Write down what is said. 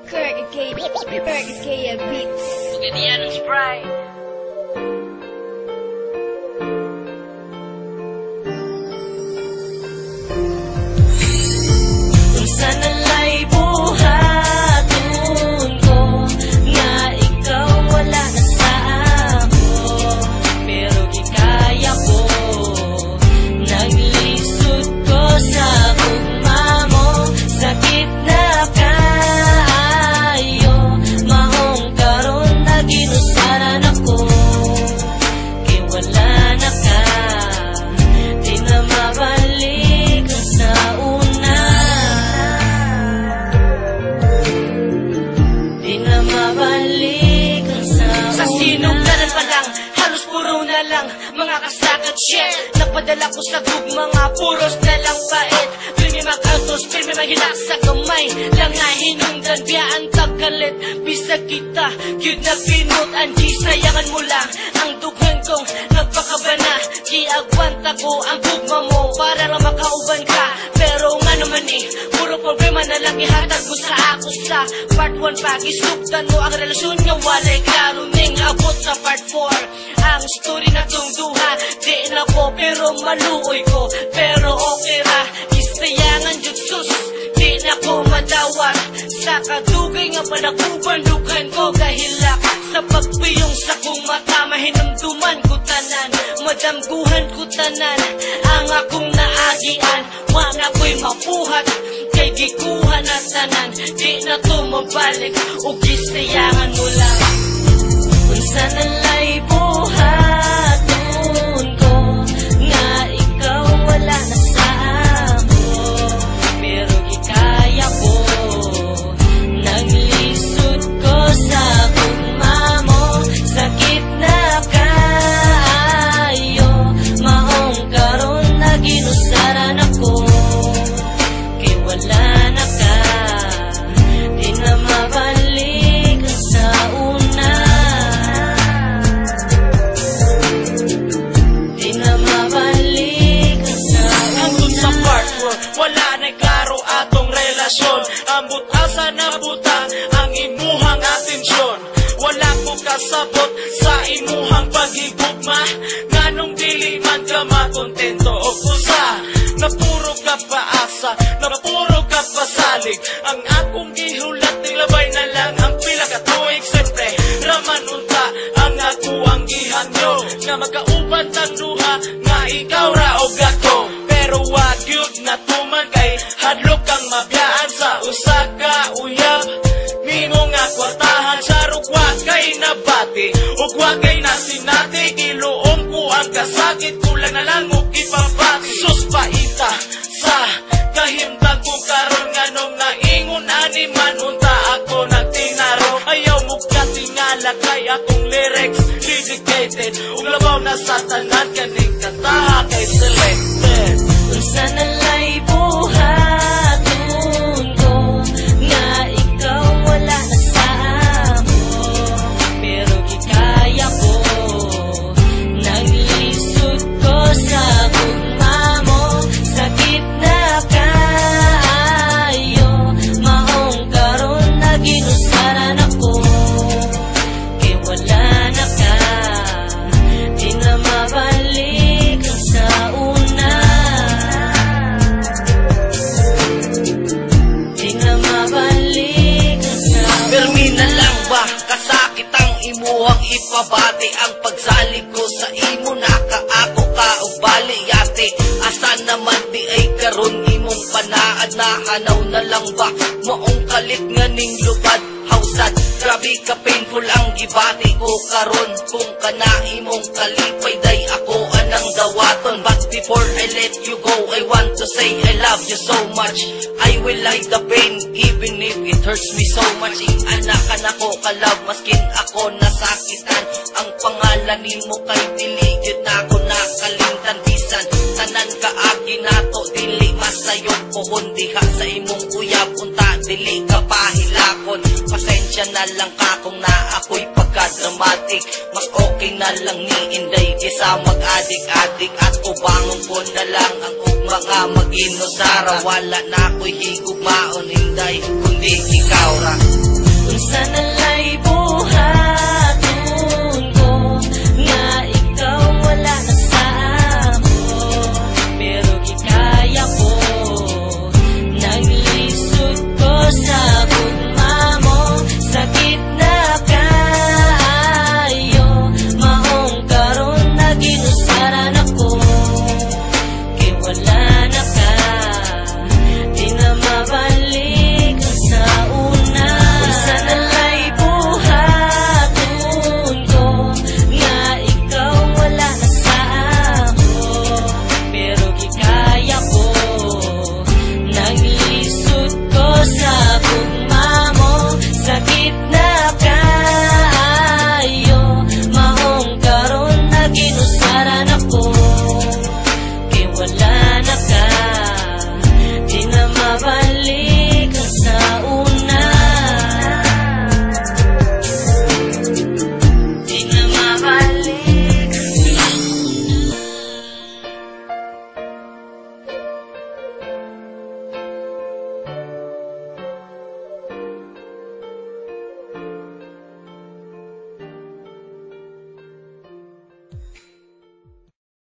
Kirk K Beats. Ganyan ang Sprite. Kung saan alay buhaton ko, nga ikaw wala na sa ako, pero gikaya ko. Naglisod ko sa gugma mo, sakit na kayo. Mahong karon na ginusaran ako, kay wala na ka, di na mabalik ang sa una. Di na mabalik ang sa una. Sa sinugdanan pa lang, halos puro na lang mga kasakat shit. Napadala ko sa mga puros na lang bait. Pirmi mag-autos, pirmi maghilak sa kamay lang nga hinungdan, biyaan tagkalit. Bisag kita, yun na pinut, andi sayangan mo lang ang dughan kong nagpakabana. Giagwanta ko ang gugma mo para lang makauban ka, pero nga naman puro problema na lang ihatag mo sa ako. Sa part 1 pa, gisugdan mo ang relasyon nga walay klaro, ning abot sa part 4. Ang story na tungduha, di na ko pero maluoy ko, pero okay ra. Isayangan jutsus, di na ko madawat. Sa kadugay nga panakuban, dughan ko kahilak. Sa pagpiyong sa kong mata, mahinamduman ko tanan, madamguhan ko tanan ang akong naagian. Mga ko'y mapuhat, kay gikuha na tanan, di na to mabalik, o gisayangan mo lang. Kung saan alay buhaton ko, nga ikaw wala na sa ako, pero gikaya ko. Naglisod ko sa gugma mo, sakit na kayo. Mahong karon na ginusaran ako, kay wala na ka, di na mabalik ang sa una. Di na mabalik ang sa una. Hangtod sa part 4, wala na klaro atong relasyon. Ambot asa na buta ang imuhang atensyon. Wala ko kasabot sa imuhang paghigugma, nganong dili man ka makontento o kusa. Napuro ka paasa, napuro ka pasalig. Ang akong gihulat ng labay na lang ang pila ka tuig. Siyempre, raman unta ang ako ang gihanyo, nga magkauban tang duha, nga ikaw ra o ako. Pero wag yun na tuman kay hadlok kang mabiyaan sa usa ka uyab. Mingo nga kwartahan sa rugwa kay nabati, ug wag kay nasinati. Kiluom ko ang kasakit, kulang na lang og ipabati. Sus paita sa kahimtang ko karon, nganong naingon ani man unta ako nagtinaro. Ayaw mo katingala kay akong lyrics dedicated, ug labaw na sa tanan kaning kantaha kay selected. Kung saan alay buhaton ko, nga ikaw wala na sa ako, pero gikaya ko. Naglisod ko sa gugma mo, sakit na kayo. Mahong karon na ginusaran ako, kay wala na ka, di na mabalik ang sa una. Di na mabalik ang sa una. Permi na lang ba kasakit ang imuhang ipabati, ang pagsalig ko sa imo nakaako ka og baliyate. Asa naman di ay karon imong panaad, nahanaw na lang ba maong kalit nga ning lubad hausad. Grabe ka painful ang gibati ko karon, kung kana imong kalipay day ako anang dawaton. But before I let you go, I want to say I love you so much. I will hide the pain even if it hurts me so much. Anak ko kalab maskin ako nasakitan, ang pangalan nimo kay dili gyud nako nakalimtan. Bisan tanan ka agi nato dili masayod ko, kundi ha sa imong uyab unta dili ka pahilakon. Pasensya na lang ka kung naako'y pagka-dramatic, mas okay na lang ni Inday kaysa mag-adik-adik. At ubangon ko na lang ang mga mag-inosara, wala na ako'y higugmaon Inday kundi ikaw ra. Unsa nalay buhaton ko nga ikaw wala na sa ako, pero gikaya ko. Naglisod ko sa gugma mo, sakit na kayo. Maong karon na ginusaran ako, kay wala na ka, di na mabalik ang sa una. Unsa nalay buhaton ko nga ikaw wala na sa ako, pero gikaya ko. Naglisod ko sa